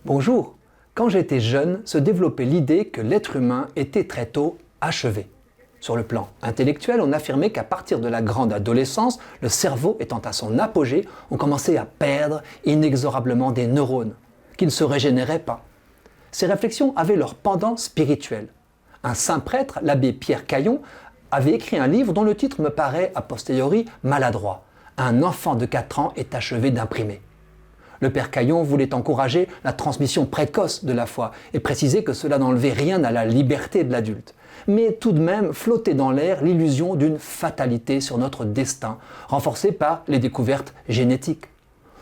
Bonjour. Quand j'étais jeune, se développait l'idée que l'être humain était très tôt achevé. Sur le plan intellectuel, on affirmait qu'à partir de la grande adolescence, le cerveau étant à son apogée, on commençait à perdre inexorablement des neurones, qui ne se régénéraient pas. Ces réflexions avaient leur pendant spirituel. Un saint prêtre, l'abbé Pierre Caillon, avait écrit un livre dont le titre me paraît a posteriori maladroit. Un enfant de 4 ans est achevé d'imprimer. Le père Caillon voulait encourager la transmission précoce de la foi et préciser que cela n'enlevait rien à la liberté de l'adulte. Mais tout de même flottait dans l'air l'illusion d'une fatalité sur notre destin, renforcée par les découvertes génétiques.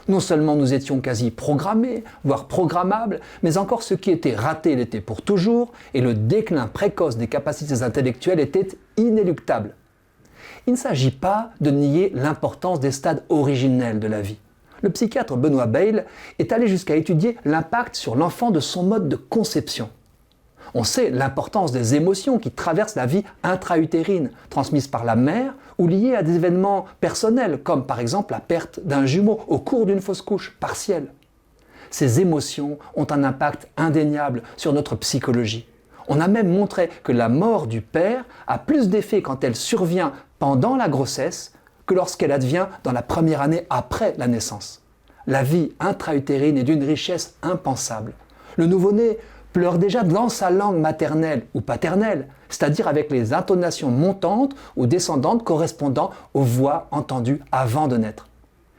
Non seulement nous étions quasi programmés, voire programmables, mais encore ce qui était raté l'était pour toujours, et le déclin précoce des capacités intellectuelles était inéluctable. Il ne s'agit pas de nier l'importance des stades originels de la vie. Le psychiatre Benoît Bayle est allé jusqu'à étudier l'impact sur l'enfant de son mode de conception. On sait l'importance des émotions qui traversent la vie intra-utérine, transmises par la mère ou liées à des événements personnels, comme par exemple la perte d'un jumeau au cours d'une fausse couche partielle. Ces émotions ont un impact indéniable sur notre psychologie. On a même montré que la mort du père a plus d'effet quand elle survient pendant la grossesse que lorsqu'elle advient dans la première année après la naissance. La vie intra-utérine est d'une richesse impensable. Le nouveau-né pleure déjà dans sa langue maternelle ou paternelle, c'est-à-dire avec les intonations montantes ou descendantes correspondant aux voix entendues avant de naître.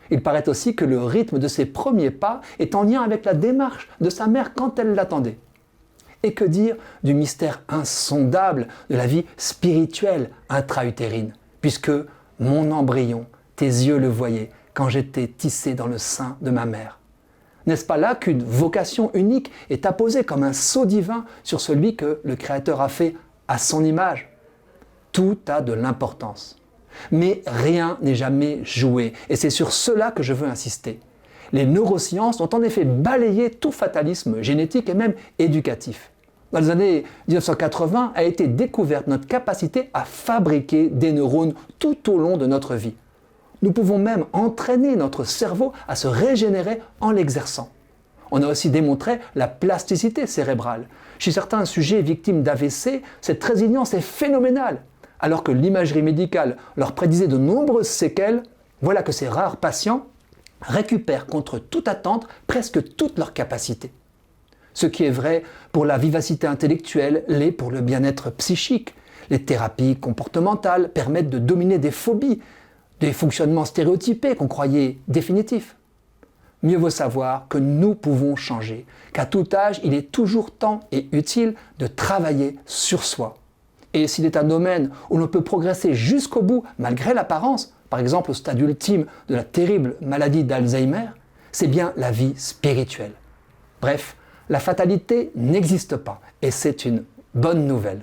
Il paraît aussi que le rythme de ses premiers pas est en lien avec la démarche de sa mère quand elle l'attendait. Et que dire du mystère insondable de la vie spirituelle intra-utérine, puisque mon embryon, tes yeux le voyaient quand j'étais tissé dans le sein de ma mère. N'est-ce pas là qu'une vocation unique est apposée comme un sceau divin sur celui que le Créateur a fait à son image? Tout a de l'importance. Mais rien n'est jamais joué, et c'est sur cela que je veux insister. Les neurosciences ont en effet balayé tout fatalisme génétique et même éducatif. Dans les années 1980 a été découverte notre capacité à fabriquer des neurones tout au long de notre vie. Nous pouvons même entraîner notre cerveau à se régénérer en l'exerçant. On a aussi démontré la plasticité cérébrale. Chez certains sujets victimes d'AVC, cette résilience est phénoménale. Alors que l'imagerie médicale leur prédisait de nombreuses séquelles, voilà que ces rares patients récupèrent contre toute attente presque toutes leurs capacités. Ce qui est vrai pour la vivacité intellectuelle l'est pour le bien-être psychique. Les thérapies comportementales permettent de dominer des phobies, des fonctionnements stéréotypés qu'on croyait définitifs. Mieux vaut savoir que nous pouvons changer, qu'à tout âge, il est toujours temps et utile de travailler sur soi. Et s'il est un domaine où l'on peut progresser jusqu'au bout malgré l'apparence, par exemple au stade ultime de la terrible maladie d'Alzheimer, c'est bien la vie spirituelle. Bref, la fatalité n'existe pas et c'est une bonne nouvelle.